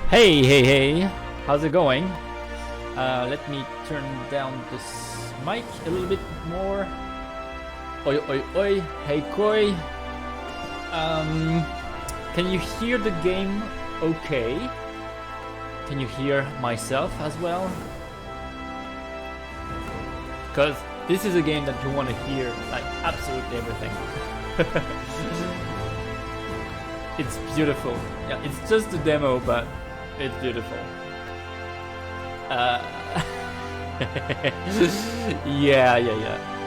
Hey, hey, hey, how's it going? Let me turn down this mic a little bit more. Oi, oi, oi, hey, koi. Can you hear the game okay? Can you hear myself as well? Because this is a game that you want to hear, like, absolutely everything. It's beautiful. Yeah, it's just a demo, but it's beautiful. Yeah.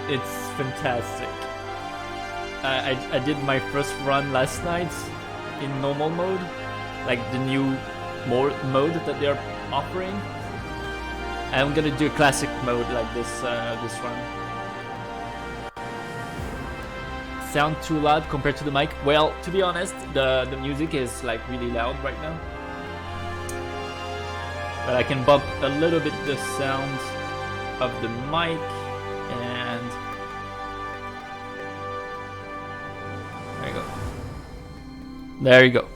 It's fantastic. I did my first run last night in normal mode, like the new mode that they're offering. I'm gonna do a classic mode like this this run. Sound too loud compared to the mic? Well, to be honest, the music is like really loud right now. But I can bump a little bit the sound of the mic and there you go. There you go.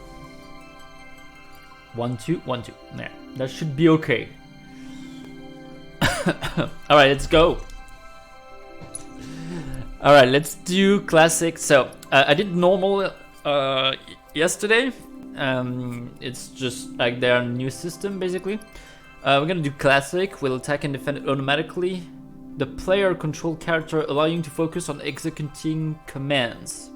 1 2 1 2. There. That should be okay. All right, let's go. All right, let's do classic. So I did normal yesterday. It's just like their new system basically. We're gonna do classic. We'll attack and defend automatically. The player control character allowing you to focus on executing commands.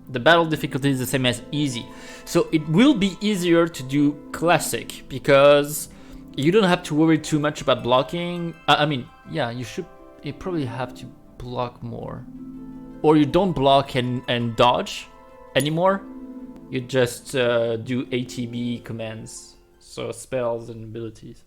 The battle difficulty is the same as easy, so it will be easier to do classic because you don't have to worry too much about blocking. I mean, yeah, you probably have to block more, or you don't block and dodge anymore. You just do ATB commands, so spells and abilities.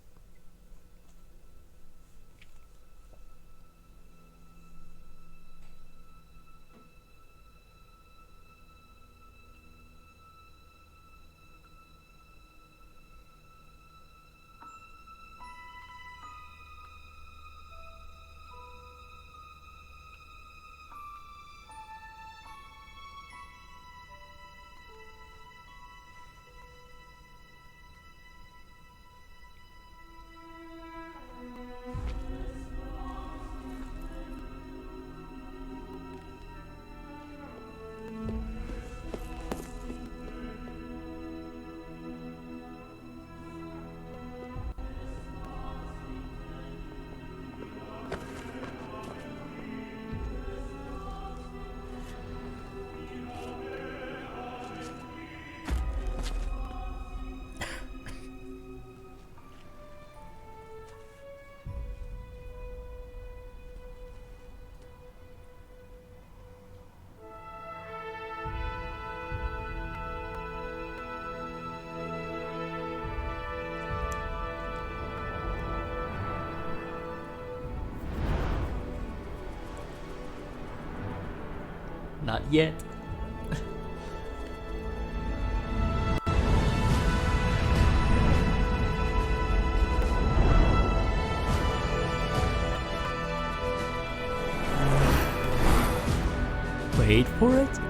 Not yet. Wait for it.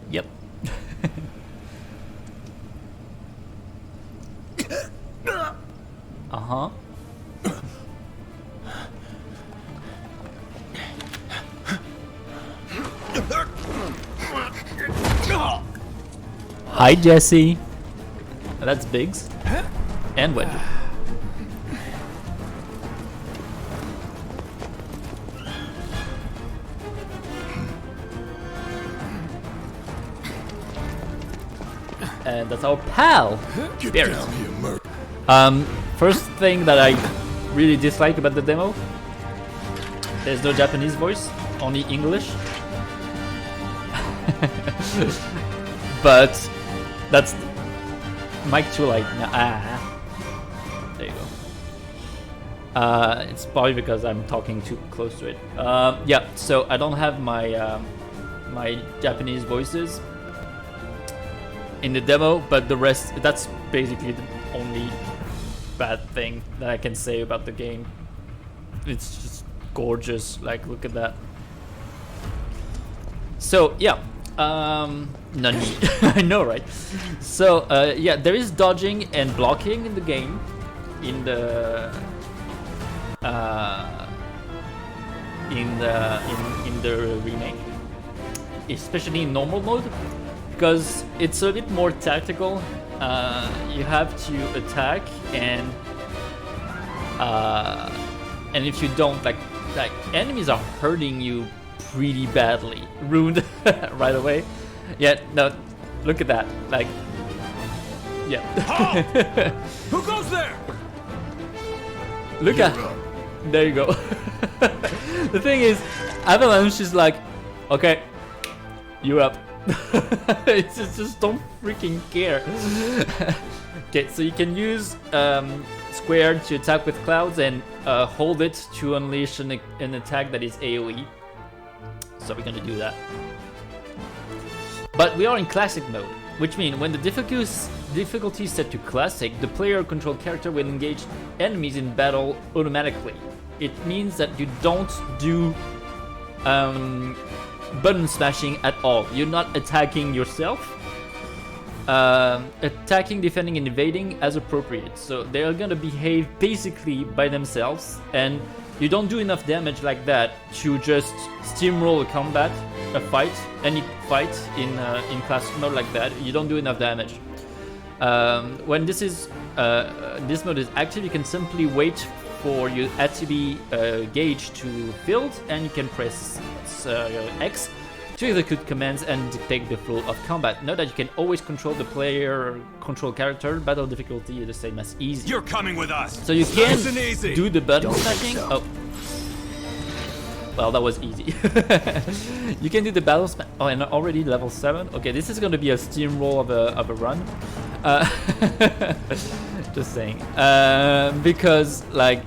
Yep. Uh-huh. Hi, Jesse. That's Biggs. And Wedge. and that's our pal, Spirit. First thing that I really dislike about the demo, there's no Japanese voice, only English. But that's mic too light. There you go. It's probably because I'm talking too close to it. Yeah, so I don't have my my Japanese voices in the demo, but the rest, that's basically the only bad thing that I can say about the game. It's just gorgeous, like look at that. So yeah, nani. I know, right? So yeah, there is dodging and blocking in the game, in the remake, especially in normal mode, because it's a bit more tactical. You have to attack, and if you don't, like enemies are hurting you pretty badly, ruined right away. Yeah, no, look at that, like, yeah. Who goes there? Look at, there you go. The thing is, Avalanche is like, okay, you're up. It's just don't freaking care. Okay, so you can use square to attack with clouds, and hold it to unleash an attack that is AoE. So we're gonna do that. But we are in classic mode, which means when the difficulty is set to classic, the player controlled character will engage enemies in battle automatically. It means that you don't do button smashing at all. You're not attacking yourself. Attacking, defending, and evading as appropriate. So they're gonna behave basically by themselves, and you don't do enough damage like that to just steamroll a fight, any fight in classic mode like that. You don't do enough damage. When this mode is active, you can simply wait for your ATB gauge to fill, and you can press X to execute commands and dictate the flow of combat. Note that you can always control the player control character. Battle difficulty is the same as easy. You're coming with us. So you can nice do the button smashing. Oh, well, that was easy. You can do the battle smash. Oh, and already level 7. Okay, this is going to be a steamroll of a run. Just saying. Because like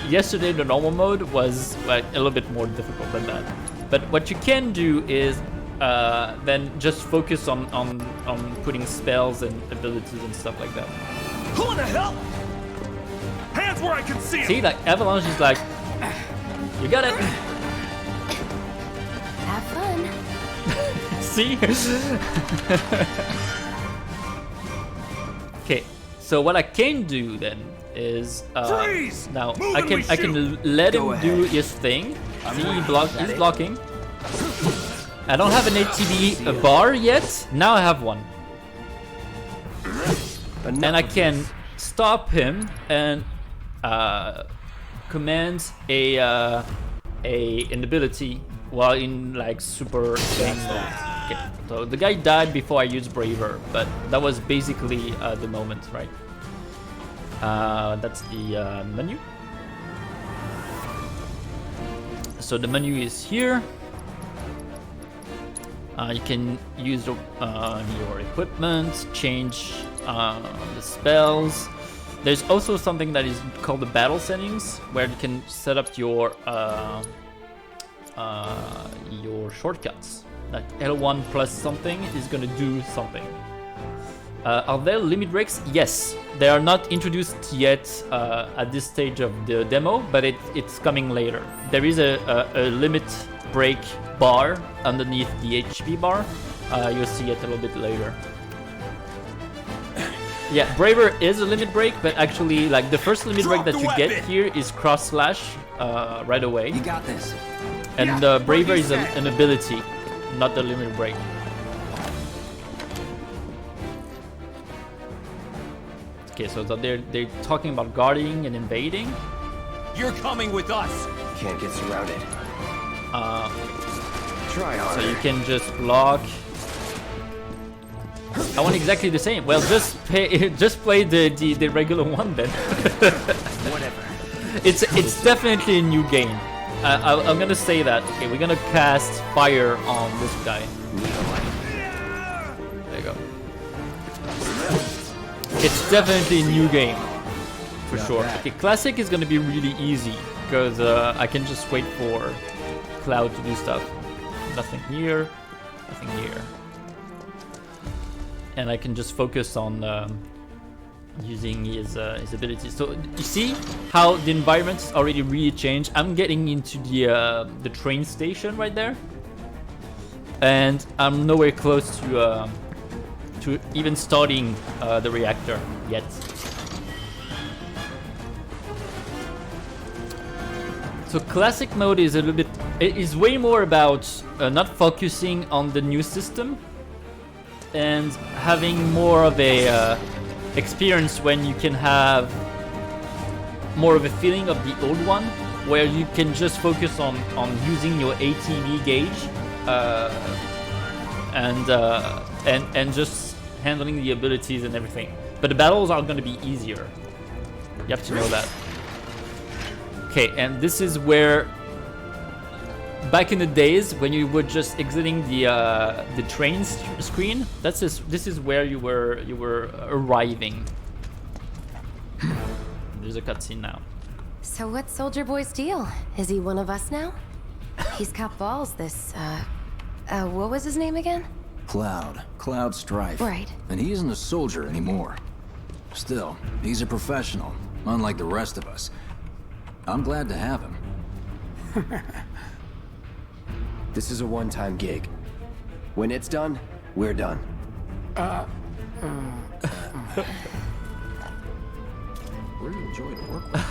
yesterday, the normal mode was like a little bit more difficult than that. But what you can do is then just focus on putting spells and abilities and stuff like that. Who in the hell? Hands where I can see them. See, like Avalanche is like, you got it. Have fun. See? Okay, so what I can do then is Freeze! now Move I and can let him do his thing. See, he's blocking. I don't have an ATB bar yet. Now I have one, and I can stop him and command an ability while in like super game mode. Okay, so the guy died before I used Braver, but that was basically the moment, right? That's the menu. So the menu is here. You can use your equipment, change the spells. There's also something that is called the battle settings, where you can set up your shortcuts. Like L1 plus something is gonna do something. Are there limit breaks? Yes, they are not introduced yet at this stage of the demo, but it's coming later. There is a limit break bar underneath the HP bar. You'll see it a little bit later. Yeah, Braver is a limit break, but actually, like the first limit break that you get here is cross slash right away. You got this. And Braver is an ability, not the limit break. Okay, so they're talking about guarding and invading. You're coming with us. Can't get surrounded. Try So harder. you can just block. I want exactly the same. Well, just play the regular one then. Whatever. It's definitely a new game. I'm gonna say that. Okay, we're gonna cast fire on this guy. There you go. It's definitely a new game, for sure. Okay, classic is gonna be really easy because I can just wait for Cloud to do stuff. Nothing here, nothing here, and I can just focus on using his abilities. So you see how the environment is already really changed. I'm getting into the train station right there, and I'm nowhere close to even starting the reactor yet. So classic mode is a little bit, it is way more about not focusing on the new system and having more of a experience when you can have more of a feeling of the old one, where you can just focus on using your ATV gauge and just handling the abilities and everything. But the battles are going to be easier. You have to know that. Okay, and this is where back in the days when you were just exiting the train screen, this is where you were arriving. There's a cutscene now. So what's Soldier Boy's deal? Is he one of us now? He's got balls, this, what was his name again? Cloud Strife. Right. And he isn't a soldier anymore. Still, he's a professional, unlike the rest of us. I'm glad to have him. This is a one-time gig. When it's done, we're done. Really enjoy to work with.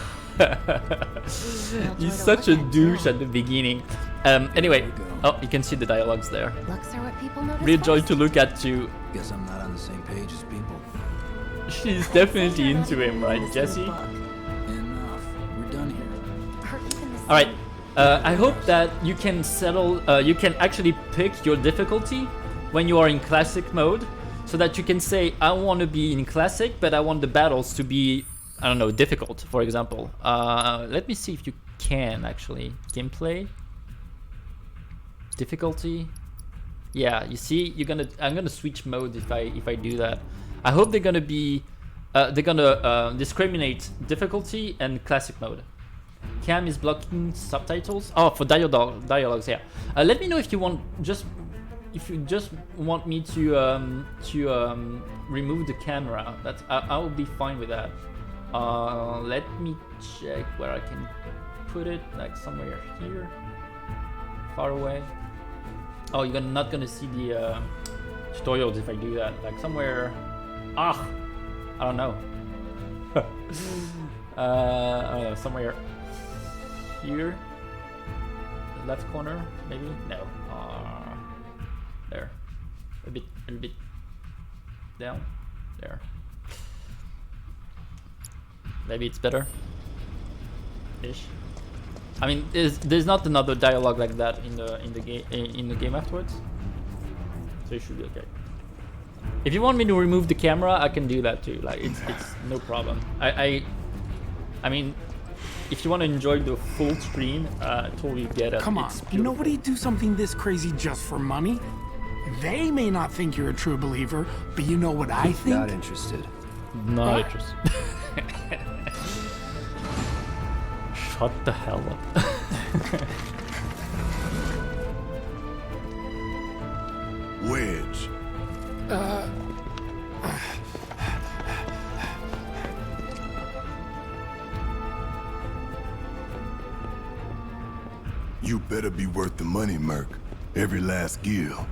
He's such a douche at the beginning. Anyway, oh, you can see the dialogues there. Looks are what people notice Real joy first. to look at too. Guess I'm not on the same page as people. She's definitely into him, right, Jesse? Enough. We're done here. Or even the Alright, I hope that you can settle, you can actually pick your difficulty when you are in classic mode, so that you can say, I want to be in classic, but I want the battles to be, I don't know, difficult, for example. Let me see if you can actually. Gameplay. Difficulty. Yeah, you see, I'm gonna switch mode if I do that. I hope they're gonna be, discriminate difficulty and classic mode. Cam is blocking subtitles. Oh, for dialogues, yeah. Let me know if you want if you just want me to remove the camera. That I will be fine with that. Let me check where I can put it, like somewhere here, far away. Oh, you're not gonna see the tutorials if I do that. Like somewhere. I don't know. I don't know, somewhere here, left corner, maybe. No. There. A little bit down. There. Maybe it's better. Ish. I mean, there's not another dialogue like that in the game afterwards, so it should be okay. If you want me to remove the camera, I can do that too. Like it's no problem. I mean, if you want to enjoy the full screen, totally get it. Come on, It's beautiful. nobody do something this crazy just for money. They may not think you're a true believer, but you know what I think? Not interested. Not interested. Shut the hell up. Wedge. You better be worth the money, Merc. Every last gill.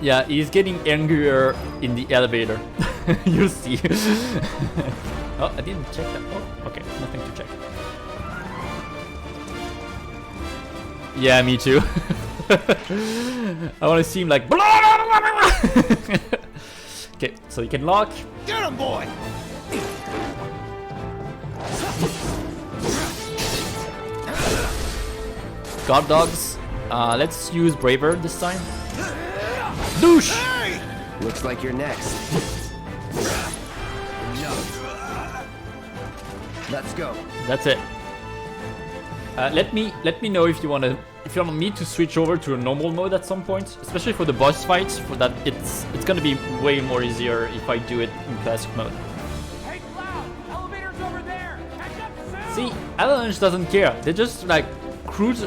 Yeah, he's getting angrier in the elevator. You see. Oh, I didn't check that. Oh, okay, nothing to check. Yeah, me too. I want to see him like. Okay, so you can lock. Get him, boy! God dogs. Let's use Braver this time. Douche! Looks like you're next. Let's go. That's it. Let me know if you want me to switch over to a normal mode at some point, especially for the boss fights. For that, it's gonna be way more easier if I do it in classic mode. Hey, Cloud! Elevator's over there! Catch up soon! See, Avalanche doesn't care. They just like cruise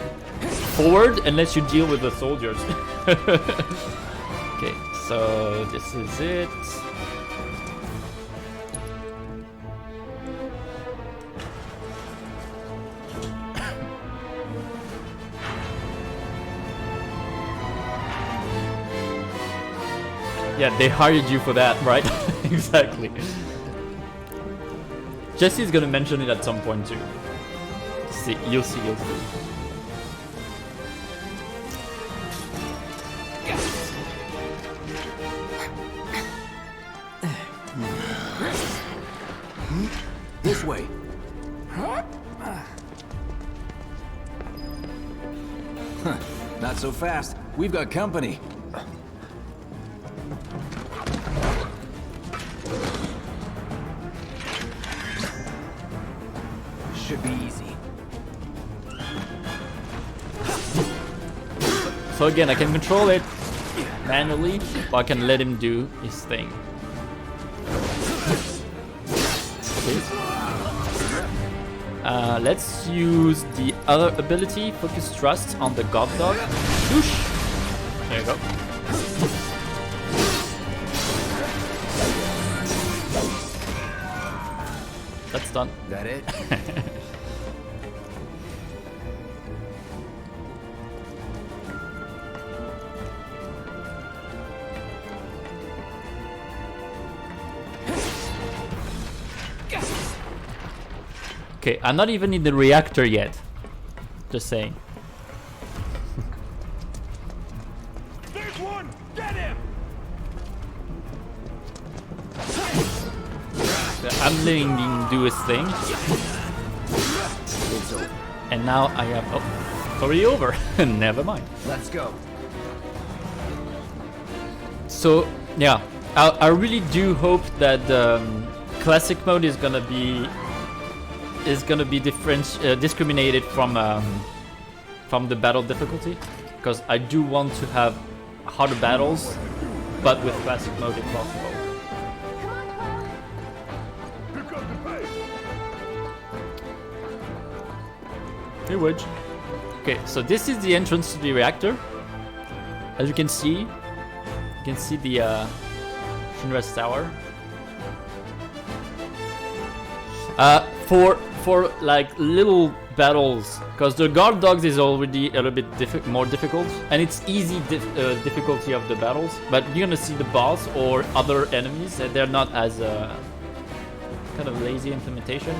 forward and let you deal with the soldiers. Okay, so this is it. Yeah, they hired you for that, right? Exactly. Jesse's gonna mention it at some point too. See, you'll see. This way. Huh, not so fast. We've got company. Should be easy. So again, I can control it manually, but I can let him do his thing. Let's use the other ability, Focus Trust, on the God Dog. Whoosh! There you go. That's done. That it? Okay, I'm not even in the reactor yet. Just saying. There's one! Get him! I'm letting him do his thing. And now I am... Oh, it's already over. Never mind. Let's go. So, yeah. I really do hope that classic mode is gonna be discriminated from the battle difficulty, because I do want to have harder battles, but with classic mode if possible. Hey, Wedge. Okay, so this is the entrance to the reactor. As you can see the Shinra's tower. For like little battles, because the guard dogs is already a little bit more difficult, and it's easy difficulty of the battles. But you're gonna see the boss or other enemies, and they're not as kind of lazy implementation.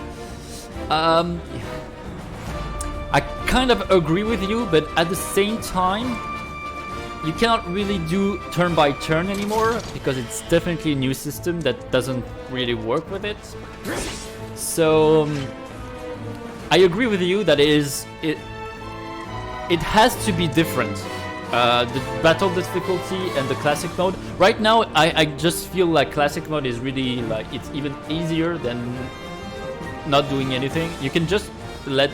I kind of agree with you, but at the same time, you cannot really do turn by turn anymore, because it's definitely a new system that doesn't really work with it. So I agree with you that it has to be different. The battle difficulty and the classic mode. Right now, I just feel like classic mode is really like it's even easier than not doing anything. You can just let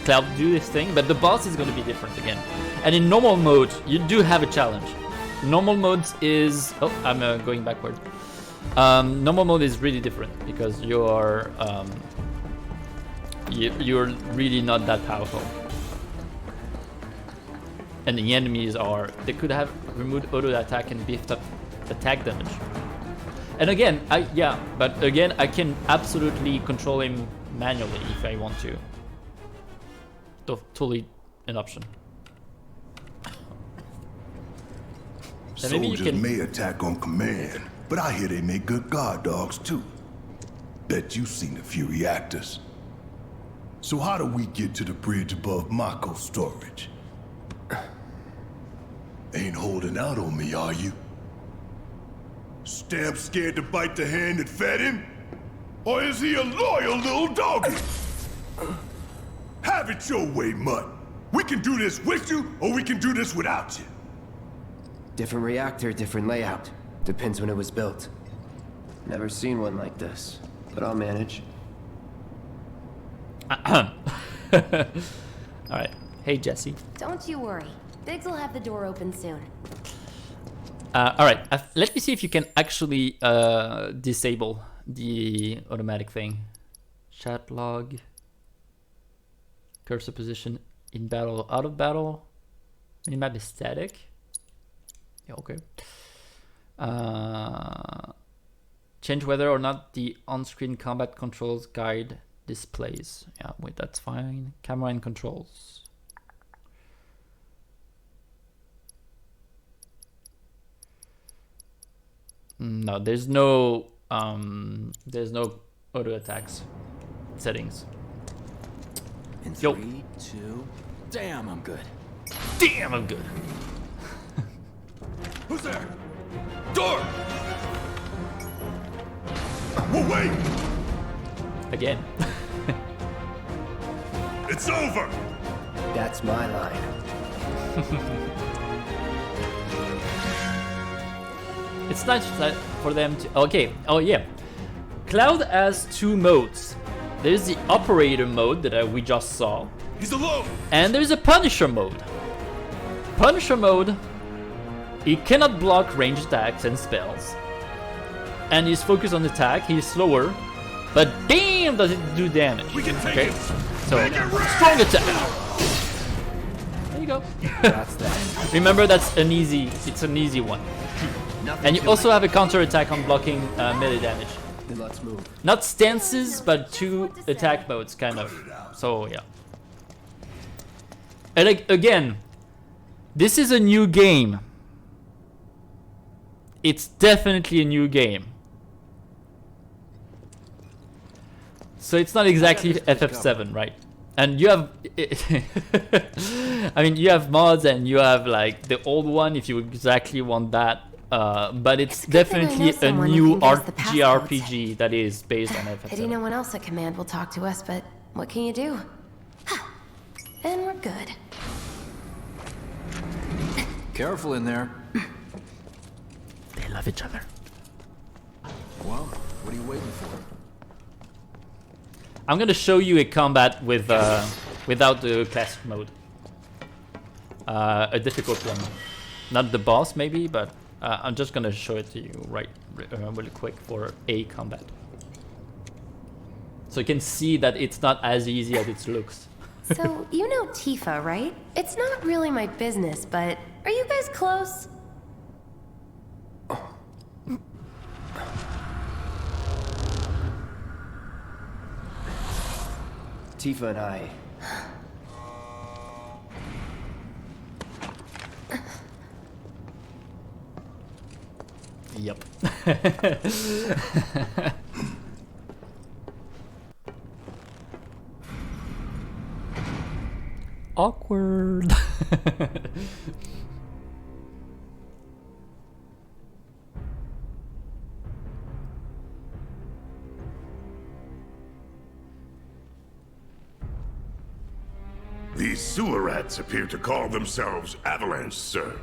Cloud do this thing, but the boss is going to be different again. And in normal mode, you do have a challenge. Normal mode is... Oh, I'm going backward. Normal mode is really different because you're really not that powerful. And the enemies are... They could have removed auto attack and beefed up attack damage. And again, I can absolutely control him manually if I want to. Totally an option. Soldiers may attack on command, but I hear they make good guard dogs too. Bet you've seen a few reactors. So how do we get to the bridge above Mako storage? Ain't holding out on me, are you? Stamp scared to bite the hand that fed him? Or is he a loyal little doggy? Have it your way, Mutt. We can do this with you, or we can do this without you. Different reactor, different layout. Depends when it was built. Never seen one like this, but I'll manage. Alright. Hey, Jesse. Don't you worry. Biggs will have the door open soon. Alright, let me see if you can actually disable the automatic thing. Chat log. Cursor position in battle, out of battle. Minimap is static. Yeah, okay. Change whether or not the on-screen combat controls guide displays. Yeah, wait, that's fine. Camera and controls. No, there's no auto attacks settings. In Yo. 3, 2. Damn, I'm good. Damn, I'm good. Who's there? Door! Well, wait! Again. It's over! That's my line. It's nice that for them to... Okay, oh yeah. Cloud has two modes. There's the operator mode that we just saw. He's alone! And there's a Punisher mode. Punisher mode, he cannot block ranged attacks and spells. And he's focused on attack, he's slower. But damn does it do damage. We can take Okay, it! so Make it rain! strong attack. There you go. That's that. Remember it's an easy one. And you also have a counter attack on blocking melee damage. Then let's move. Not stances, but two attack modes, kind of. So yeah. And again, this is a new game. It's definitely a new game. So it's not exactly FF7, right? And you have, I mean, you have mods and you have like the old one if you exactly want that. But it's definitely a new JRPG that is based on FF7. Pity no one else at command will talk to us, but what can you do? And we're good. Careful in there. They love each other. Well, what are you waiting for? I'm gonna show you a combat with without the classic mode. A difficult one. Not the boss maybe, but I'm just gonna show it to you really quick for a combat. So you can see that it's not as easy as it looks. So, you know Tifa, right? It's not really my business, but are you guys close? Tifa and I. Yep. Awkward. These sewer rats appear to call themselves Avalanche, sir.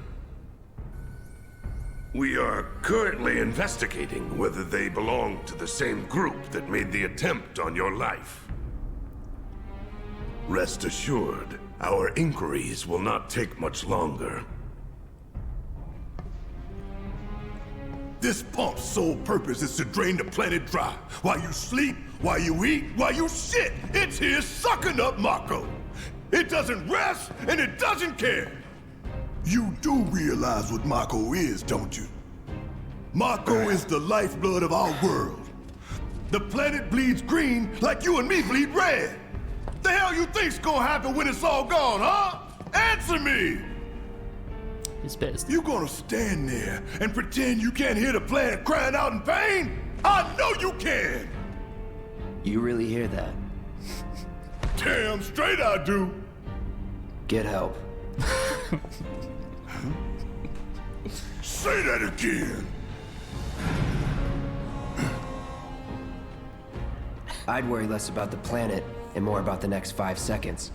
We are currently investigating whether they belong to the same group that made the attempt on your life. Rest assured, our inquiries will not take much longer. This pump's sole purpose is to drain the planet dry. While you sleep, while you eat, while you shit, it's here sucking up Mako. It doesn't rest, and it doesn't care. You do realize what Mako is, don't you? Mako is the lifeblood of our world. The planet bleeds green like you and me bleed red. The hell you think's gonna happen when it's all gone, huh? Answer me! He's pissed. You gonna stand there and pretend you can't hear the planet crying out in pain? I know you can! You really hear that? Damn straight I do. Get help. Say that again. I'd worry less about the planet and more about the next 5 seconds.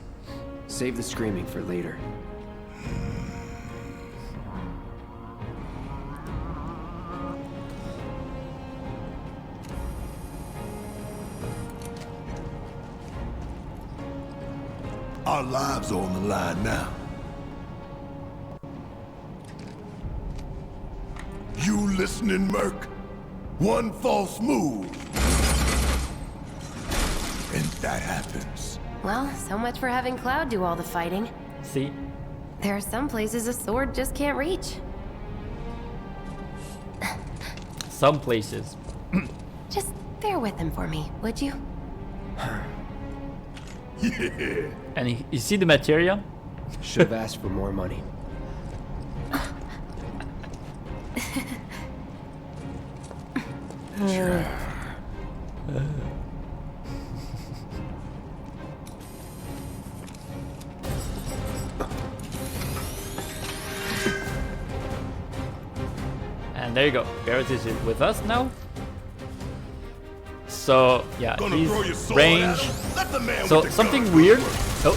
Save the screaming for later. Our lives are on the line now. You listening, Merc? One false move, and that happens. Well, so much for having Cloud do all the fighting. See? There are some places a sword just can't reach. Some places. Just bear with him for me, would you? Yeah. And you see the materia? Should have asked for more money. And there you go. Garrett is with us now. So yeah, Gonna he's throw your sword at range. him. Let the man So with the something gun weird. work. Oh,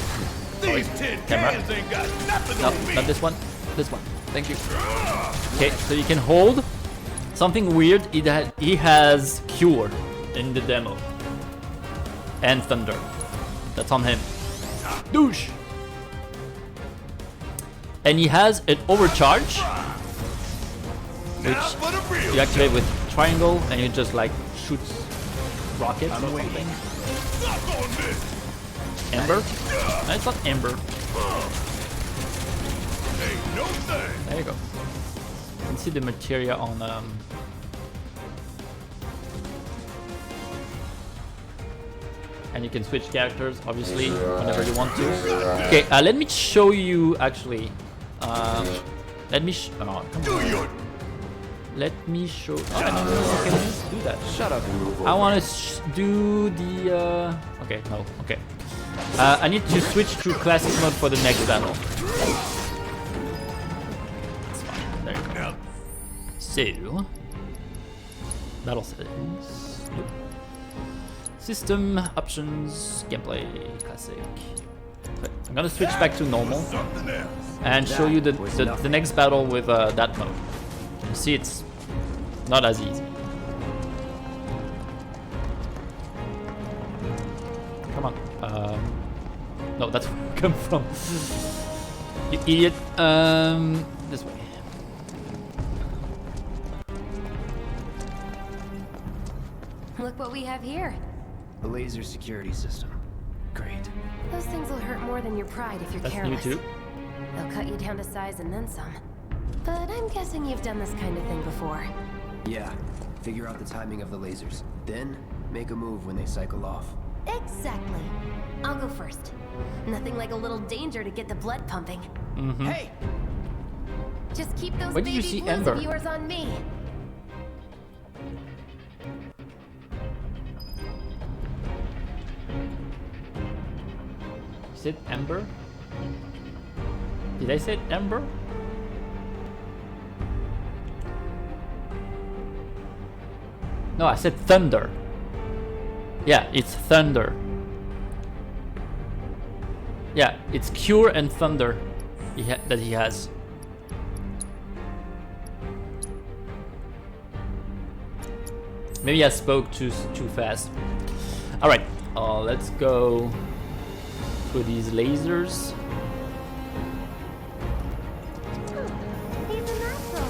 These tin camera. cans ain't got nothing no, on me. not this one. This one. Thank you. Okay, so you can hold. Something weird. He has Cure in the demo. And Thunder. That's on him. Douche. And he has an overcharge, Now for the real you activate with triangle, and it just like shoots rockets or something. Suck on this. Ember? No, it's not Ember. Ain't no thing. There you go. You can see the materia on and you can switch characters, obviously, whenever you want to. Okay, let me show you actually. Let me come on. Let me show. Oh, I don't know if I can do that. Shut up. I want to do the. Okay, no. Okay. I need to switch to classic mode for the next battle. That's fine. There you go. So, battle settings. Nope. System options, gameplay, classic. Okay, I'm gonna switch back to normal and show you the next battle with that mode. You see, it's not as easy. Come on. No, that's where I come from. You idiot. This way. Look what we have here. A laser security system. Great. Those things will hurt more than your pride if you're That's new careless. too. They'll cut you down to size and then some. But I'm guessing you've done this kind of thing before. Yeah. Figure out the timing of the lasers. Then, make a move when they cycle off. Exactly. I'll go first. Nothing like a little danger to get the blood pumping. Hey! Just keep those Where did you baby see blues Ember? of yours on me. Is it Ember? Did I say Ember? No, I said Thunder. Yeah, it's Thunder. Yeah, it's Cure and Thunder that he has. Maybe I spoke too fast. All right, let's go for these lasers. He's a natural.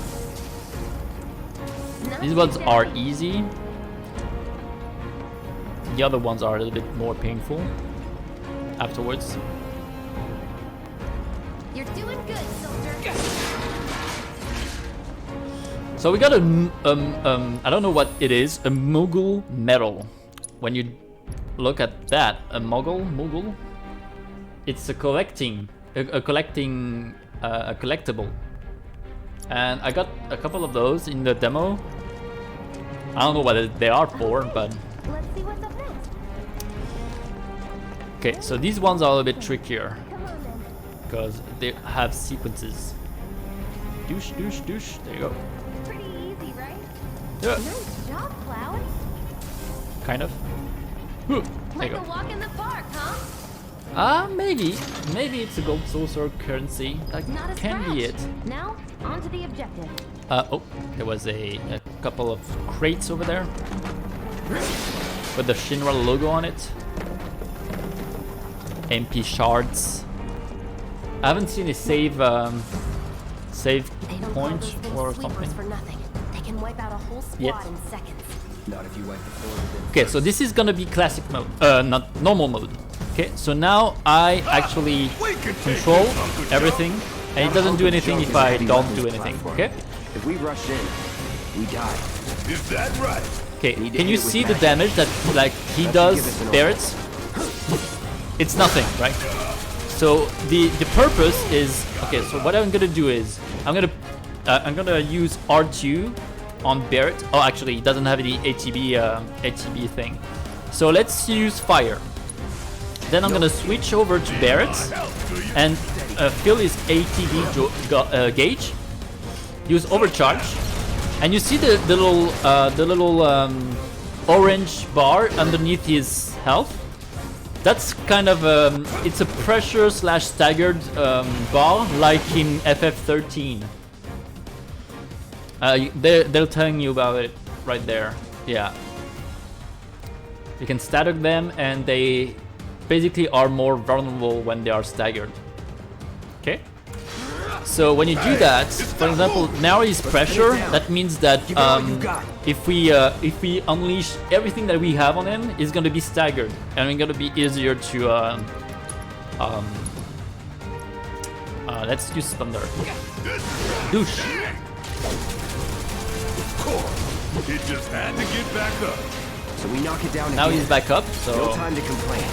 These ones are easy. The other ones are a little bit more painful afterwards. You're doing good, soldier. So we got a I don't know what it is, a Mogul medal. When you look at that, a Mogul, it's a collectible, and I got a couple of those in the demo. I don't know what they are for, but Let's see what's up next. okay. So these ones are a little bit trickier Come on then. because they have sequences. Douche, douche, douche. There you go. Pretty easy, right? Yeah, Nice job, Cloud. kind of. There Like you a go. walk in the park, huh? Maybe. Maybe it's a gold source or currency. That Not a can be it. scratch. Now, on to the objective. Oh, there was a couple of crates over there with the Shinra logo on it. MP shards. I haven't seen a save They don't call point those things or sweepers something. for nothing. They can wipe out a whole squad Yet. in seconds. Not if you wipe the floor with it. Okay, so this is gonna be classic mode, not normal mode. Okay, so now I actually control everything, and it doesn't do anything if I don't do anything. Okay. If we rush in, we die. Is that right? Okay, Need to can hit you it with see the magic. damage that like he That should does give us an Barrett's? It's nothing, right? So the purpose is okay. So what I'm gonna do is I'm gonna use R2 on Barrett. Oh, actually, he doesn't have any ATB thing. So let's use fire. Then I'm gonna switch over to Barrett and fill his ATB gauge. Use overcharge, and you see the little orange bar underneath his health. That's kind of it's a pressure / staggered bar like in FF13. They're telling you about it right there. Yeah. You can stagger them, and they basically are more vulnerable when they are staggered. Okay. So when you do that, for example, now he's pressure. That means that if we unleash everything that we have on him, it's gonna be staggered, and it's gonna be easier to. Let's use thunder. Douche. It just had to get back up. So we knock it down Now again. he's back up. No So time to complain.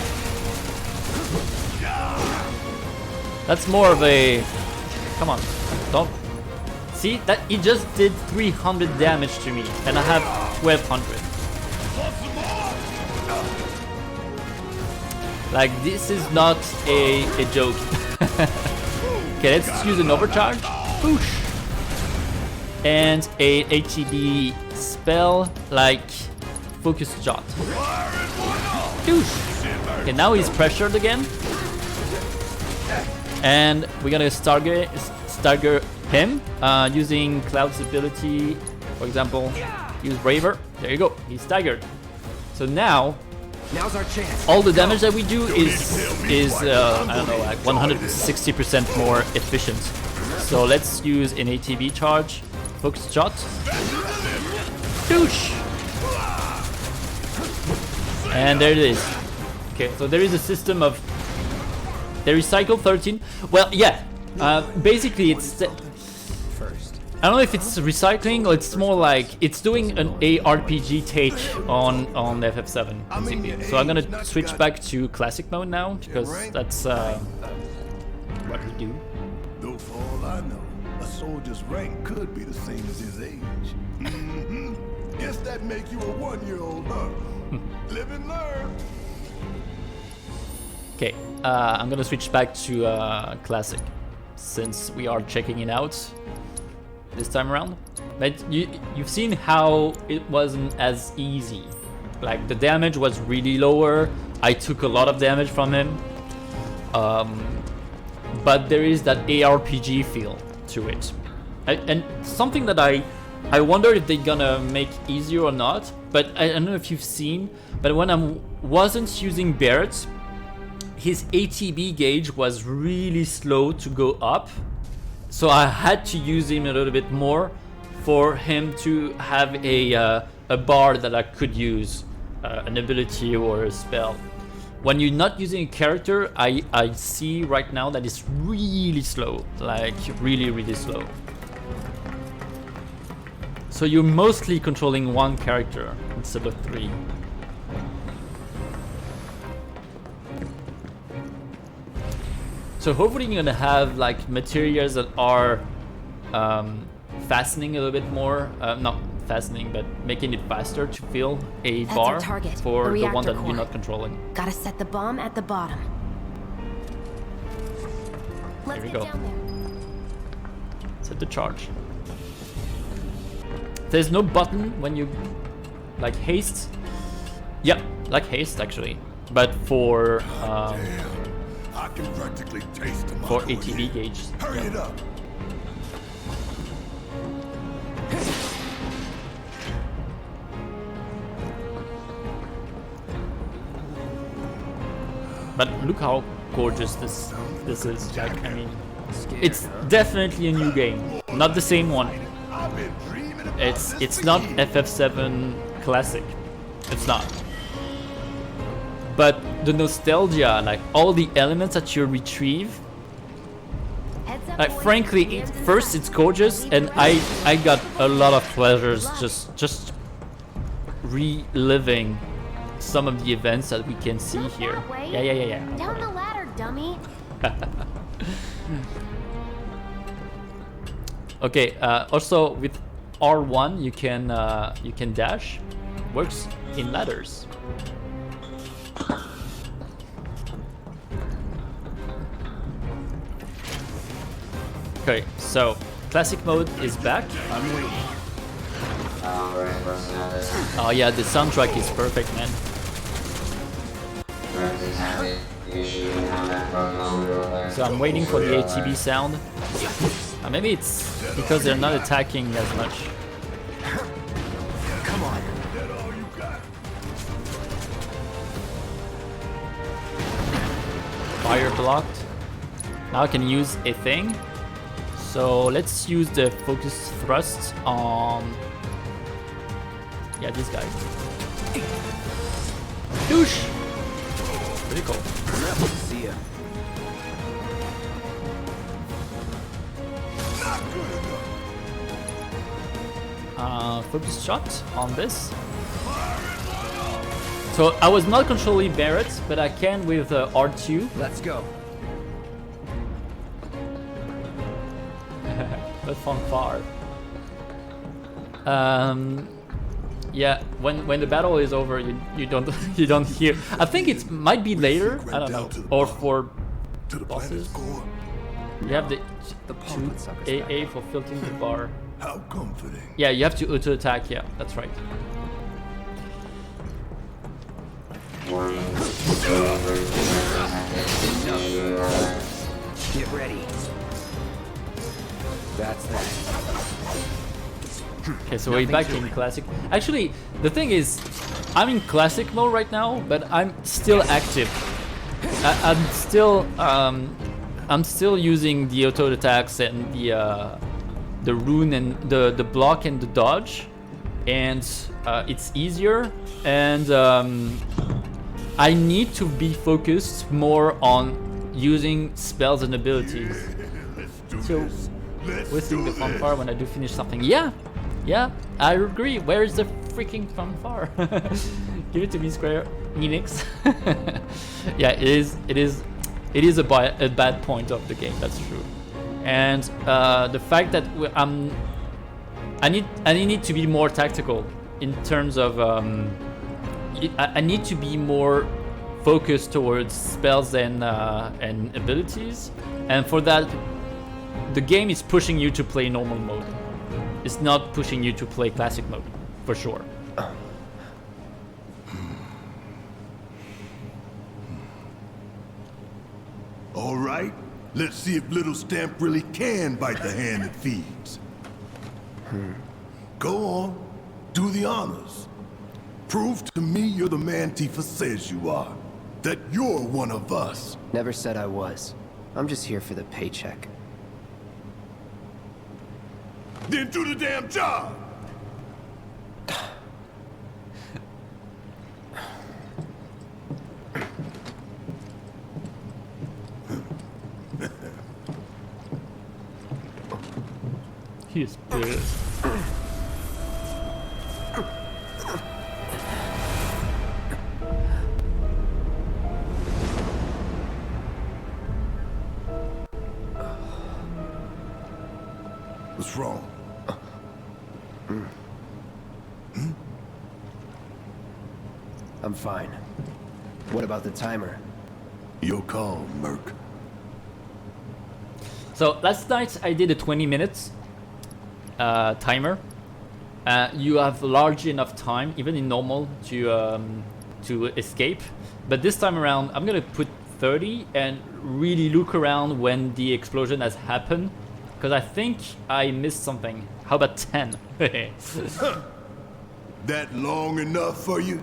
that's more of a. Come on, don't. See that he just did 300 damage to me, and I have 1200. Like this is not a joke. Okay, let's use an overcharge. Boosh. And a HEB spell like focus shot. Douche. Okay, now he's pressured again. And we're gonna stagger him using Cloud's ability. For example, use Braver. There you go. He's staggered. So now Now's our chance. all the damage that we do is I don't know, like 160% more efficient. So let's use an ATB charge, focus shot, douche, and there it is. Okay, so there is a system of they recycle 13. Well, yeah, basically it's. I don't know if it's recycling or it's more like it's doing an ARPG take on FF7 basically. So I'm gonna switch back to classic mode now because that's what we do. Though for all I know, a soldier's rank could be the same as his age. Guess that make you a 1-year-old, huh? Live and learn. Okay, I'm gonna switch back to classic since we are checking it out this time around. But you've seen how it wasn't as easy. Like the damage was really lower. I took a lot of damage from him. But there is that ARPG feel to it. And something that I wonder if they're gonna make easier or not. But I don't know if you've seen, but when I wasn't using Barrett, his ATB gauge was really slow to go up. So I had to use him a little bit more for him to have a bar that I could use, an ability or a spell. When you're not using a character, I see right now that it's really slow, like really slow. So you're mostly controlling one character instead of 3. So hopefully you're gonna have like materials that are fastening a little bit more, not fastening, but making it faster to fill a That's bar our target, for the the one reactor that core. you're not controlling. Gotta set the bomb at the bottom. Let's we get go. down there. Set the charge. There's no button when you like haste. Yeah, like haste actually, but for I can practically taste the for Mako ATB here. gauge. Hurry Yeah. it up. But look how gorgeous this is. Like, I mean, it's definitely a new game, not the same one. I've been dreaming about It's this not for years. FF7 classic. It's not. But the nostalgia, like all the elements that you retrieve, Heads up, like boys. frankly, Hands first inside. it's gorgeous, and I got a lot of pleasures just reliving some of the events that we can see Not here. that way. Yeah. Down the ladder, dummy. Okay. Also with R1 you can dash. Works in ladders. Okay, so classic mode is back. I'm waiting. Oh yeah, the soundtrack is perfect, man. So I'm waiting for the ATB sound. Maybe it's because they're not attacking as much. Come on. That all you got? Fire blocked. Now I can use a thing. So let's use the focus thrust on... Yeah, this guy. Douche! Pretty cool. See ya. Focus shot on this. So I was not controlling Barrett, but I can with R2. Let's go. The fanfare. Yeah, when the battle is over, you don't you don't hear. I think it might be later. I don't know, or for To the bosses. planet's core. You have the pump would suck us back AA for filtering the bar. How comforting. Yeah, you have to auto attack. Yeah, that's right. Get ready. That's that. Okay, so we're back in classic. Actually, the thing is, I'm in classic mode right now, but I'm still active. I'm still using the auto attacks and the rune and the block and the dodge, and it's easier. And I need to be focused more on using spells and abilities. Let's do So, this. Let's whistling do the this. fanfare when I do finish something. Yeah, I agree. Where is the freaking fanfare? Give it to me, Square Enix. Yeah, it is a bad point of the game. That's true. And the fact that I need to be more tactical in terms of I need to be more focused towards spells and abilities, and for that the game is pushing you to play normal mode. It's not pushing you to play classic mode, for sure. All right, let's see if little Stamp really can bite the hand that feeds. Go on, do the honors. Prove to me you're the man Tifa says you are. That you're one of us. Never said I was. I'm just here for the paycheck. Then do the damn job! He is pissed. What's wrong? I'm fine. What about the timer? Your call, Merc. So last night I did a 20 minutes timer. You have large enough time, even in normal, to escape. But this time around, I'm gonna put 30 and really look around when the explosion has happened, because I think I missed something. How about 10? That long enough for you?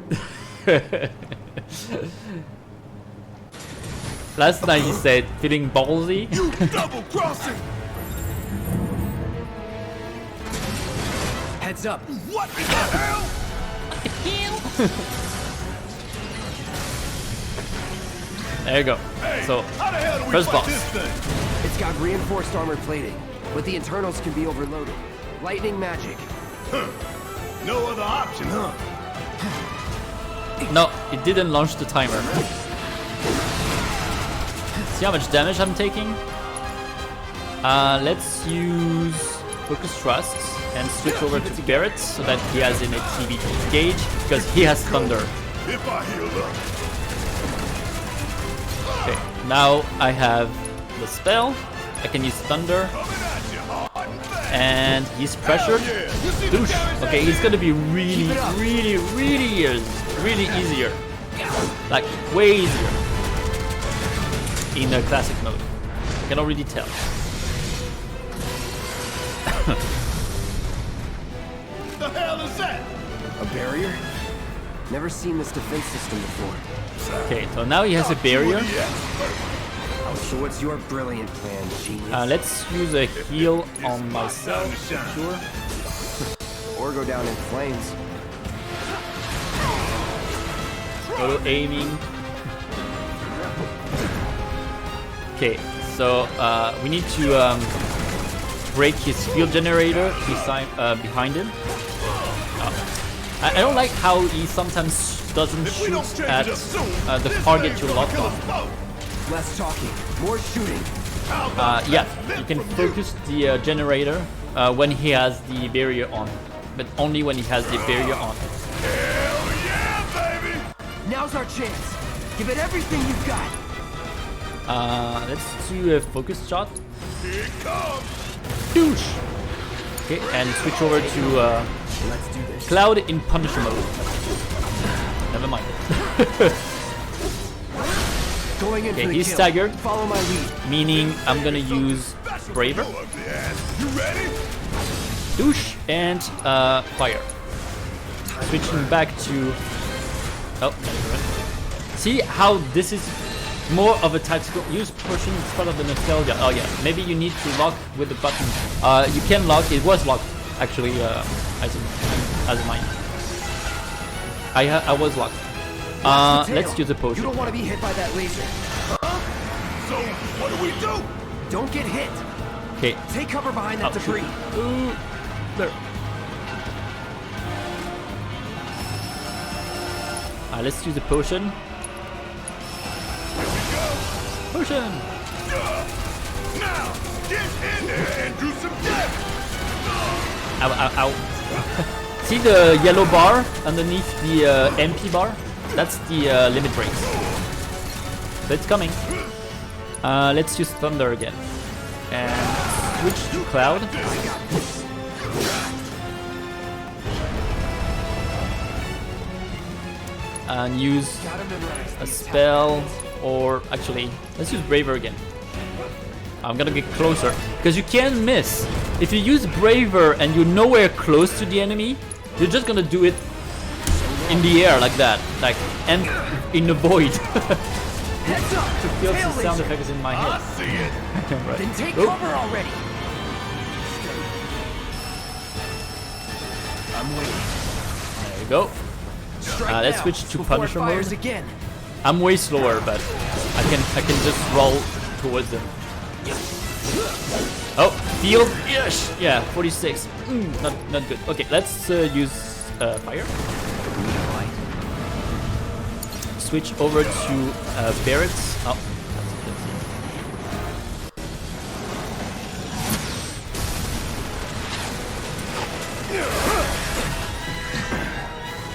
Last night he said feeling ballsy. You double crossing! Heads up. What in the hell? There you go. Hey, So how the hell do we first fight boss. this thing? It's got reinforced armor plating, but the internals can be overloaded. Lightning magic. No other option, huh? No, it didn't launch the timer. See how much damage I'm taking? Let's use Focus Thrust and switch over to Barret so that he has an ATB gauge, because he has Thunder. If I heal up. Okay, now I have the spell. I can use Thunder. And he's pressured. Douche. Okay, he's gonna be really easier. Like, way easier. In a classic mode. I can already tell. The hell is that? A barrier? Never seen this defense system before. Okay, so now he has a barrier. So what's your brilliant plan, genius? Let's use a heal on myself. Sure. Or go down in flames. Auto aiming. Okay, so we need to break his field generator behind him. I don't like how he sometimes doesn't shoot at the target you're locked on. Less talking, more shooting. Yeah, you can focus the generator when he has the barrier on, but only when he has the barrier on. Hell yeah, baby! Now's our chance. Give it everything you've got. Let's do a focus shot. Here it comes! Douche! Okay, and switch over to Let's do this. Cloud in Punisher mode. Never mind. Going in Okay, for the he's kill. staggered, Follow my lead. meaning I'm gonna use Braver, Blow up the ass. You ready? Douche, and Fire. Switching back to... Oh, never mind. See how this is more of a tactical... Use potion as part of the nostalgia. Oh yeah, maybe you need to lock with the button. You can lock, it was locked actually as a mine. I was locked. Let's use a You potion. don't want to be hit by that laser. So, what do we do? Don't get hit. Okay, Take cover behind that Oh, debris. ooh, there. Let's use a potion. Potion! Now, get in there and do some damage! Ow, ow, ow. See the yellow bar underneath the MP bar? That's the limit break. So it's coming. Let's use Thunder again. And switch to Cloud. And use a spell, or actually, let's use Braver again. I'm gonna get closer, because you can't miss. If you use Braver and you're nowhere close to the enemy, you're just gonna do it in the air like that, like, and in the void. Heads up. To feel Tail some sound laser. effects in my I head. see it! Right. Then take Oh. cover already. I'm waiting. There you go. Strike Let's now, switch to before it Punisher fires mode. again. I'm way slower, but I can just roll towards them. Oh, field, yes, yeah, 46. Not good. Okay, let's use fire. Switch over to Barret. Oh,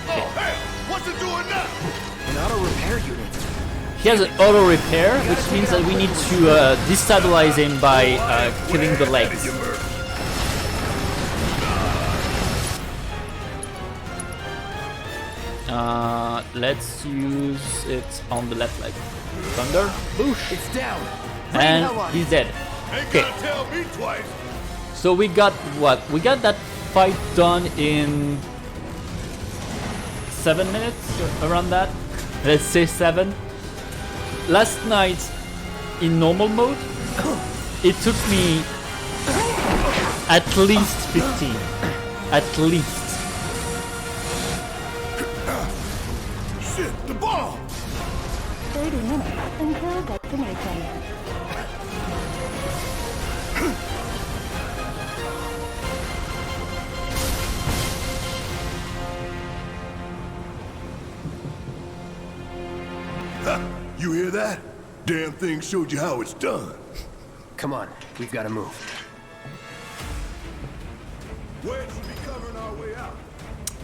Oh, hell! What's it doing now? An auto repair unit. He has an auto repair, which means that we need to destabilize him by killing the legs. Let's use it on the left leg. Thunder, boosh. It's down. And he's dead. Okay. Tell me twice. So we got what? We got that fight done in 7 minutes, around that. Let's say 7. Last night, in normal mode, it took me at least 15. At least. Shit, the ball. 30 minutes until destination. You hear that? Damn thing showed you how it's done. Come on, we've got to move. Where should be covering our way out?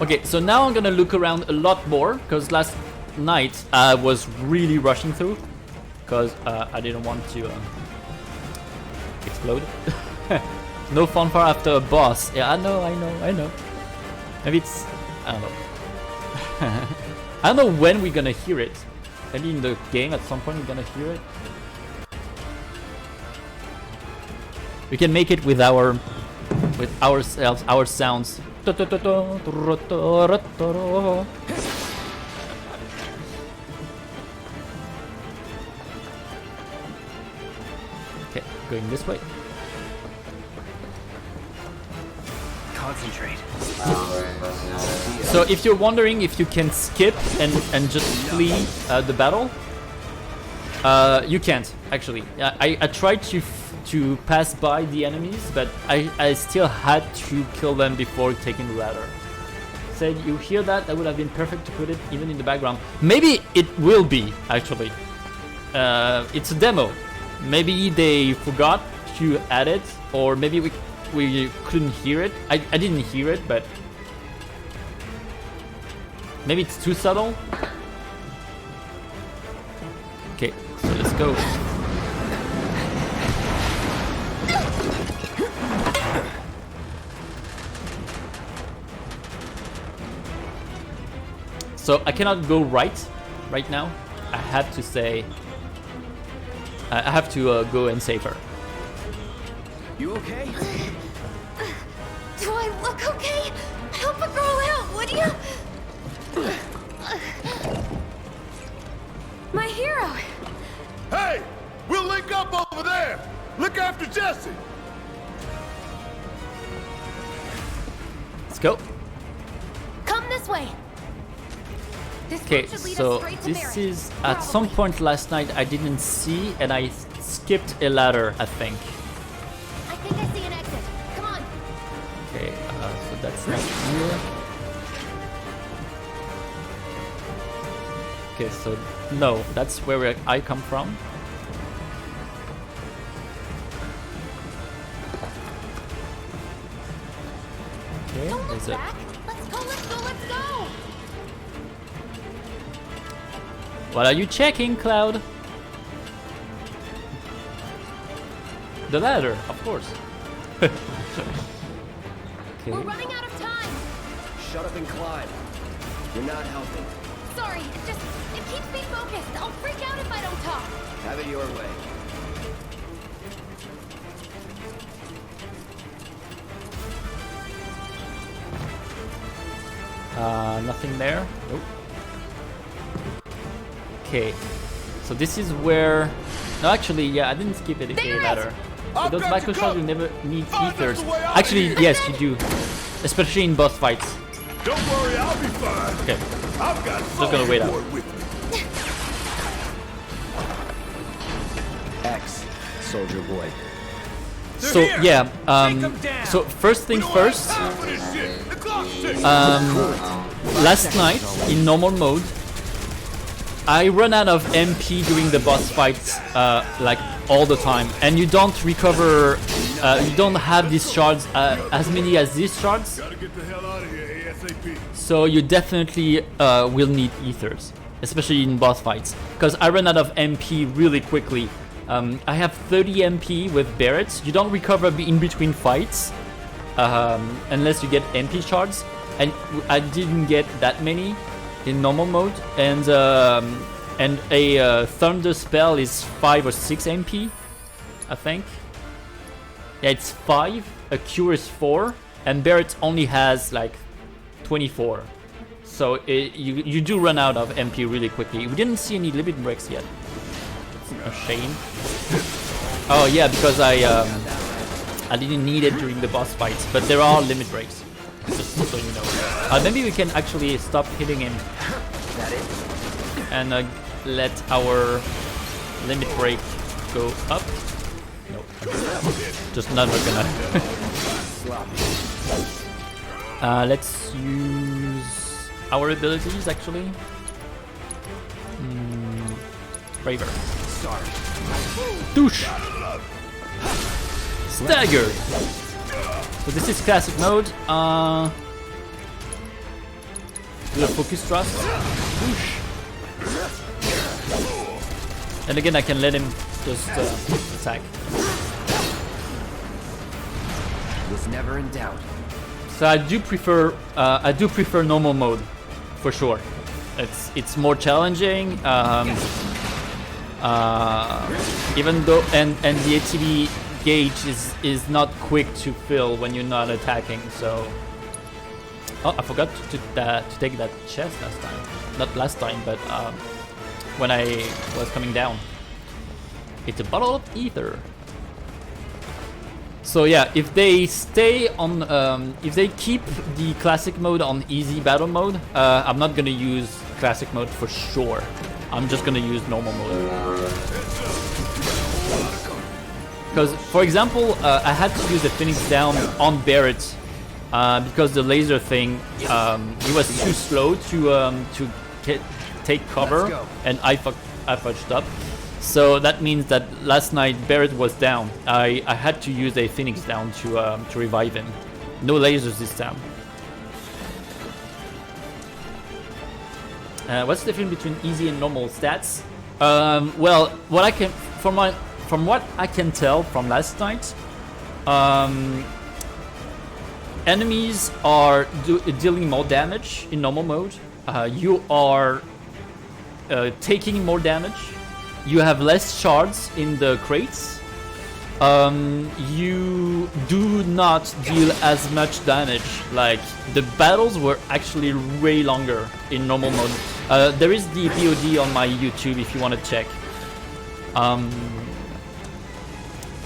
Okay, so now I'm gonna look around a lot more, because last night I was really rushing through, because I didn't want to explode. No fanfare after a boss. Yeah, I know. Maybe it's... I don't know. I don't know when we're gonna hear it. Maybe in the game at some point we're gonna hear it. We can make it with ourselves, our sounds. Okay, going this way. Concentrate. So if you're wondering if you can skip and just flee the battle, you can't actually. I tried to pass by the enemies, but I still had to kill them before taking the ladder. Said you hear that? That would have been perfect to put it even in the background. Maybe it will be actually. It's a demo. Maybe they forgot to add it, or maybe we couldn't hear it. I didn't hear it, but maybe it's too subtle. Okay, so let's go. So I cannot go right now. I have to say, I have to go and save her. You okay? Do I look okay? Help a girl out, would you? My hero. Hey, we'll link up over there. Look after Jesse. Let's go. Come this way. This Okay, road should lead us so straight to this Barrett. is at some point last night I didn't see, and I skipped a ladder, I think. I think I see an exit. Come on. Okay, so that's not here. Okay, so no, that's where I come from. Okay, Don't look there's a... back. Let's go, let's go, let's go. What are you checking, Cloud? The ladder, of course. Okay. We're running out of time. Shut up and climb. You're not helping. Sorry, it keeps me focused. I'll freak out if I don't talk. Have it your way. Nothing there. Nope. Okay, so this is where... No, actually, yeah, I didn't skip it. Okay, ladder. With those micro shots, you never need ethers. Actually, yes, you do. Especially in boss fights. Don't worry, I'll be fine. Okay, I've got just gonna wait out. with me. X, soldier boy. So, yeah, so first things first, Time for this shit. The clock's ticking. last night, in normal mode, I run out of MP during the boss fights, like, all the time. And you don't recover, you don't have these shards, as many as these shards. Gotta get the hell out of here ASAP. So you definitely will need ethers. especially in boss fights, because I run out of MP really quickly. I have 30 MP with Barrett. You don't recover in between fights unless you get MP shards, and I didn't get that many in normal mode. And a thunder spell is 5 or 6 MP, I think. Yeah, it's 5. A cure is 4, and Barrett only has like 24. So you do run out of MP really quickly. We didn't see any limit breaks yet. It's a shame. Oh yeah, because I didn't need it during the boss fights, but there are limit breaks. Just so you know. Maybe we can actually stop hitting him and let our limit break go up. No, just never gonna. Let's use our abilities actually. Braver. Douche. Stagger. So this is classic mode. Do a focus thrust. Douche. And again, I can let him just attack. Was never in doubt. So I do prefer normal mode, for sure. It's more challenging. Even though and the ATB gauge is not quick to fill when you're not attacking. So I forgot to take that chest last time. Not last time, but when I was coming down. It's a bottle of ether. So yeah, if they stay on, if they keep the classic mode on easy battle mode, I'm not gonna use classic mode for sure. I'm just gonna use normal mode. Because, for example, I had to use the Phoenix down on Barrett because the laser thing, he was too slow to take cover, and I fudged up. So that means that last night Barrett was down. I had to use a Phoenix down to revive him. No lasers this time. What's the difference between easy and normal stats? Well, from what I can tell from last night, enemies are dealing more damage in normal mode. You are taking more damage. You have less shards in the crates. You do not deal as much damage. Like, the battles were actually way longer in normal mode. There is the VOD on my YouTube if you want to check.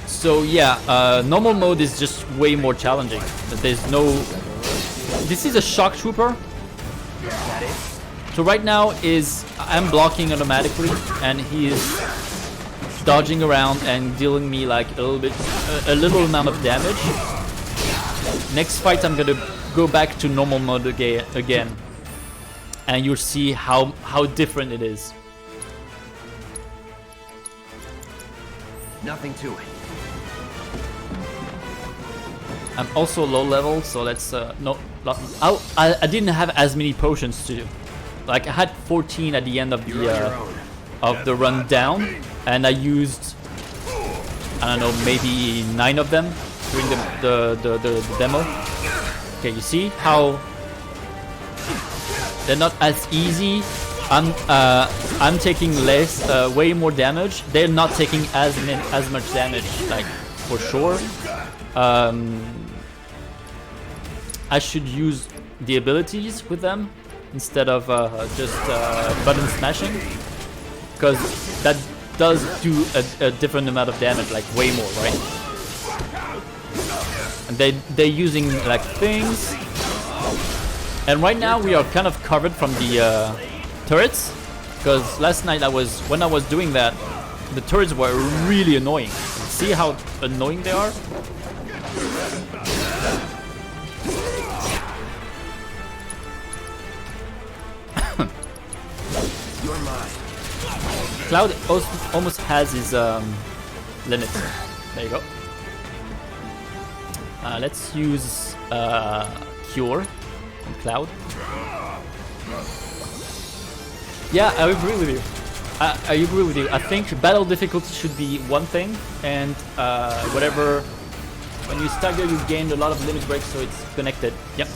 So yeah, normal mode is just way more challenging. There's no... This is a shock trooper. So right now I'm blocking automatically, and he is dodging around and dealing me like a little amount of damage. Next fight I'm gonna go back to normal mode again, and you'll see how different it is. Nothing to it. I'm also low level, so let's I didn't have as many potions to do. Like, I had 14 at the end of the run down, and I used, I don't know, maybe 9 of them during the demo. Okay, you see how they're not as easy. I'm taking way more damage. They're not taking as much damage, like, for sure. I should use the abilities with them instead of just button smashing, because that does do a different amount of damage, like way more, right? And they're using like things, and right now we are kind of covered from the turrets, because last night when I was doing that, the turrets were really annoying. See how annoying they are? Cloud almost has his limit. There you go. Let's use Cure on Cloud. Yeah, I agree with you. I agree with you. I think battle difficulty should be one thing, and whatever. When you stagger, you gain a lot of limit breaks, so it's connected. Yep,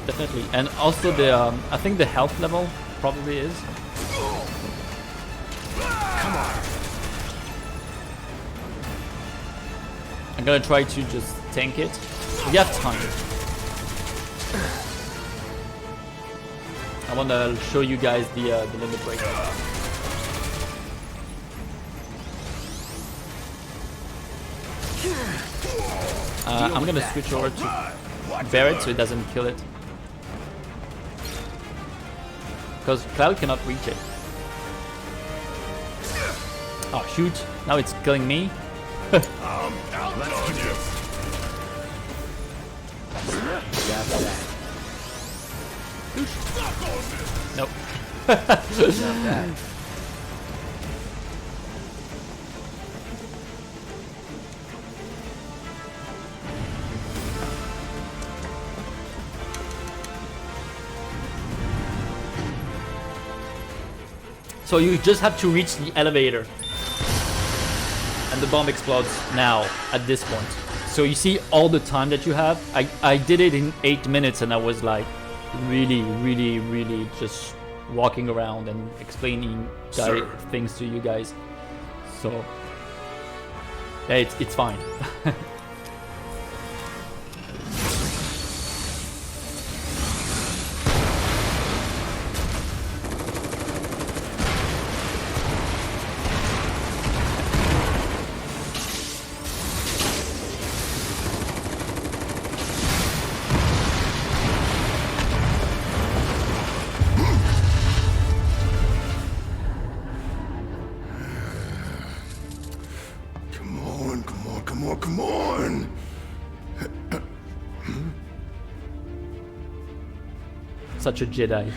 definitely. And also the I think the health level probably is. Come on. I'm gonna try to just tank it. We have time. I wanna show you guys the limit break. I'm gonna switch over to Barret so it doesn't kill it. Because Cloud cannot reach it. Oh shoot, now it's killing me. Let's do this. Nope. So you just have to reach the elevator. And the bomb explodes now, at this point. So you see all the time that you have. I did it in 8 minutes and I was like really just walking around and explaining things to you guys. So yeah, it's fine. Come on. Such a Jedi.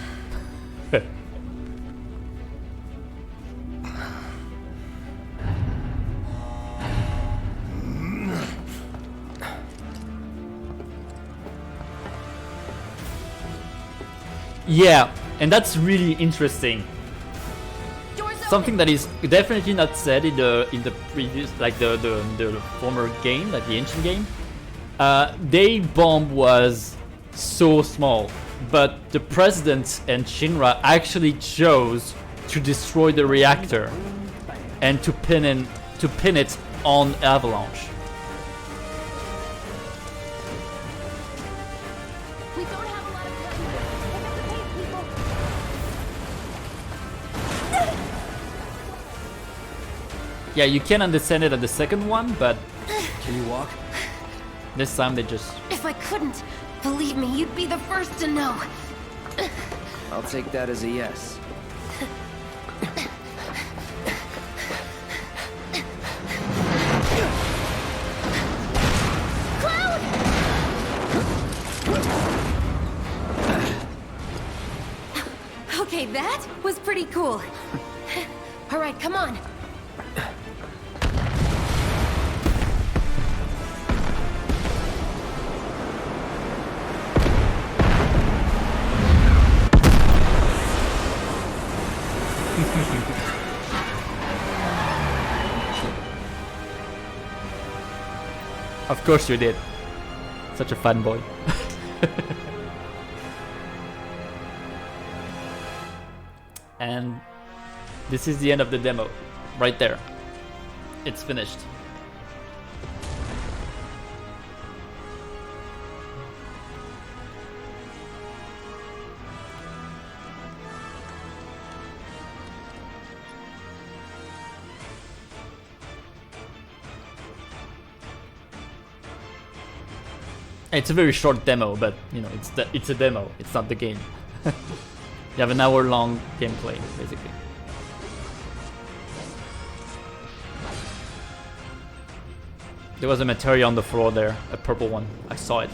Yeah, and that's really interesting. Something that is definitely not said in the previous, like the former game, like the ancient game. Their bomb was so small, but the president and Shinra actually chose to destroy the reactor and to pin it on Avalanche. We don't have a lot of time. Pick up the pace, people. Yeah, you can understand it at the second one, but Can you walk? this time they just... If I couldn't, believe me, you'd be the first to know. I'll take that as a yes. Okay, that was pretty cool. All right, come on. Of course you did. Such a fun boy. And this is the end of the demo. Right there. It's finished. It's a very short demo, but you know, it's a demo. It's not the game. You have an hour-long gameplay, basically. There was a material on the floor there, a purple one. I saw it.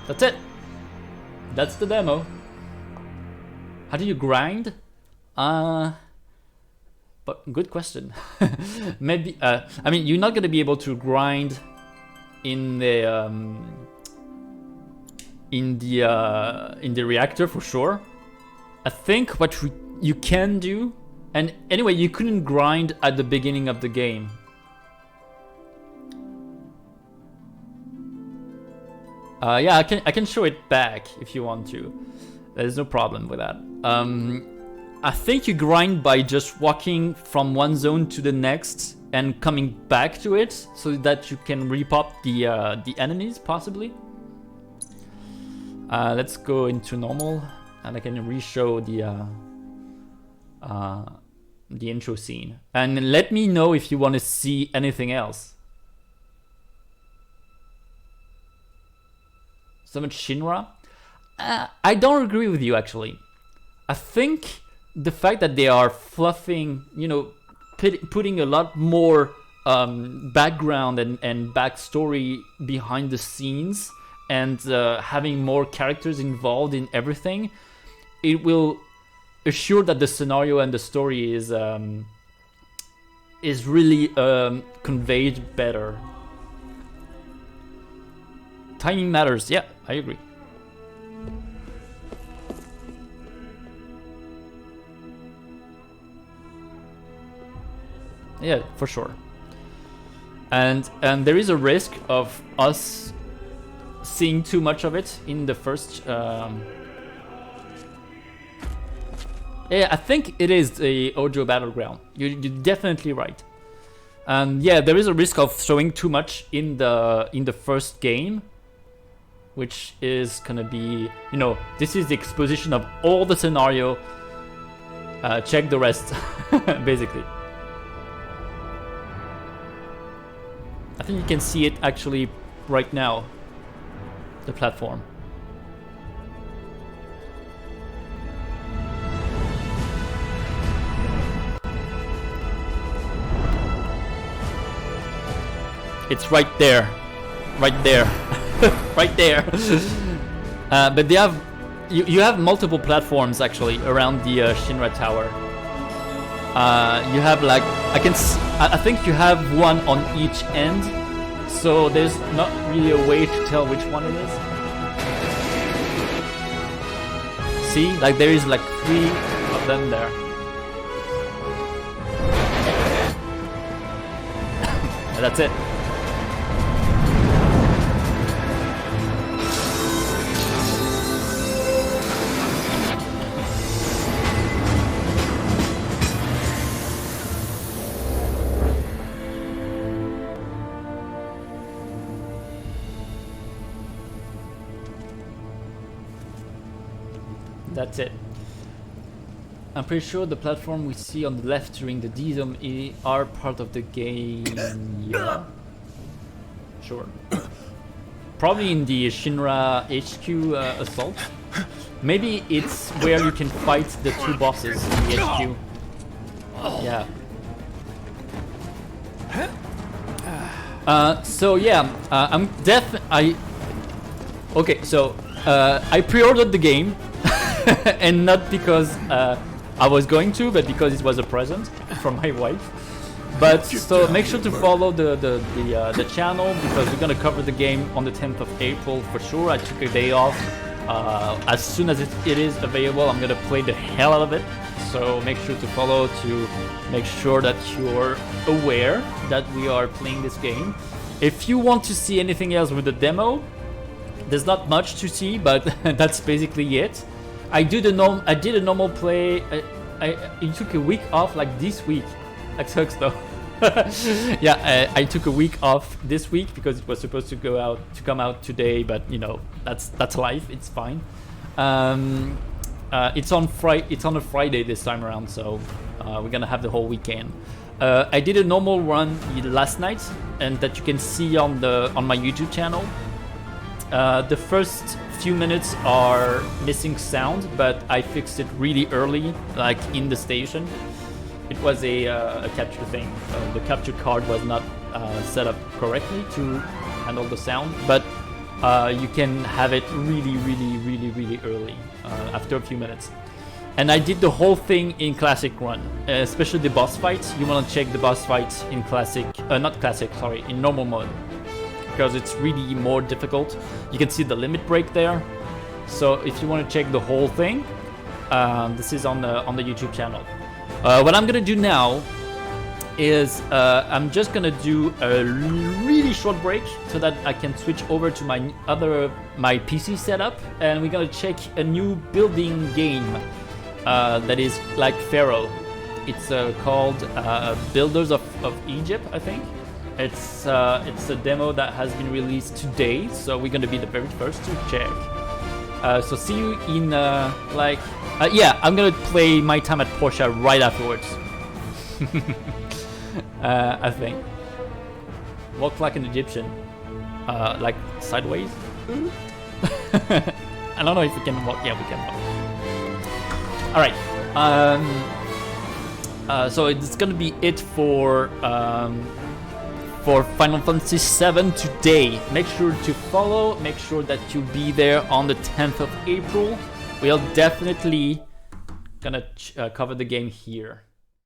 That's it. That's the demo. How do you grind? But good question. Maybe I mean, you're not gonna be able to grind in the reactor for sure. I think what you can do, and anyway, you couldn't grind at the beginning of the game. Yeah, I can show it back if you want to. There's no problem with that. I think you grind by just walking from one zone to the next and coming back to it, so that you can repop the enemies possibly. Let's go into normal, and I can re-show the intro scene. And let me know if you want to see anything else. So much Shinra. I don't agree with you actually. I think the fact that they are fluffing, you know, putting a lot more background and backstory behind the scenes, and having more characters involved in everything, it will assure that the scenario and the story is really conveyed better. Timing matters. Yeah, I agree. Yeah, for sure. And there is a risk of us seeing too much of it in the first. Yeah, I think it is a audio battleground. You're definitely right. And yeah, there is a risk of showing too much in the first game, which is gonna be, you know, this is the exposition of all the scenario. Check the rest, basically. I think you can see it actually right now, the platform. It's right there, right there, right there. But they have, you have multiple platforms actually around the Shinra Tower. You have like, I think you have one on each end, so there's not really a way to tell which one it is. See, like there is like 3 of them there. And that's it. That's it. I'm pretty sure the platform we see on the left during the D-Zone are part of the game. Yeah. Sure. Probably in the Shinra HQ assault. Maybe it's where you can fight the 2 bosses in the HQ. Yeah. So yeah, okay, so I pre-ordered the game. And not because I was going to, but because it was a present from my wife. But so make sure to follow the channel, because we're gonna cover the game on the 10th of April for sure. I took a day off. As soon as it is available, I'm gonna play the hell out of it. So make sure to follow to make sure that you're aware that we are playing this game. If you want to see anything else with the demo, there's not much to see, but that's basically it. I did a normal play. It took a week off, like this week. That sucks though. Yeah, I took a week off this week because it was supposed to come out today, but you know, that's life. It's fine. It's on a Friday this time around, so we're gonna have the whole weekend. I did a normal run last night, and that you can see on my YouTube channel. The first few minutes are missing sound, but I fixed it really early, like in the station. It was a capture thing. The capture card was not set up correctly to handle the sound, but you can have it really early, after a few minutes. And I did the whole thing in classic run, especially the boss fights. You want to check the boss fights in classic, in normal mode. because it's really more difficult. You can see the limit break there. So if you want to check the whole thing, this is on the YouTube channel. What I'm gonna do now is I'm just gonna do a really short break so that I can switch over to my PC setup, and we're gonna check a new building game that is like Pharaoh. It's called Builders of Egypt, I think. It's a demo that has been released today, so we're gonna be the very first to check. So see you in yeah, I'm gonna play My Time at Portia right afterwards. I think. Walk like an Egyptian. Like sideways. I don't know if we can walk. Yeah, we can walk. Alright. So it's gonna be it for Final Fantasy VII today. Make sure to follow. Make sure that you be there on the 10th of April. We'll definitely gonna cover the game here.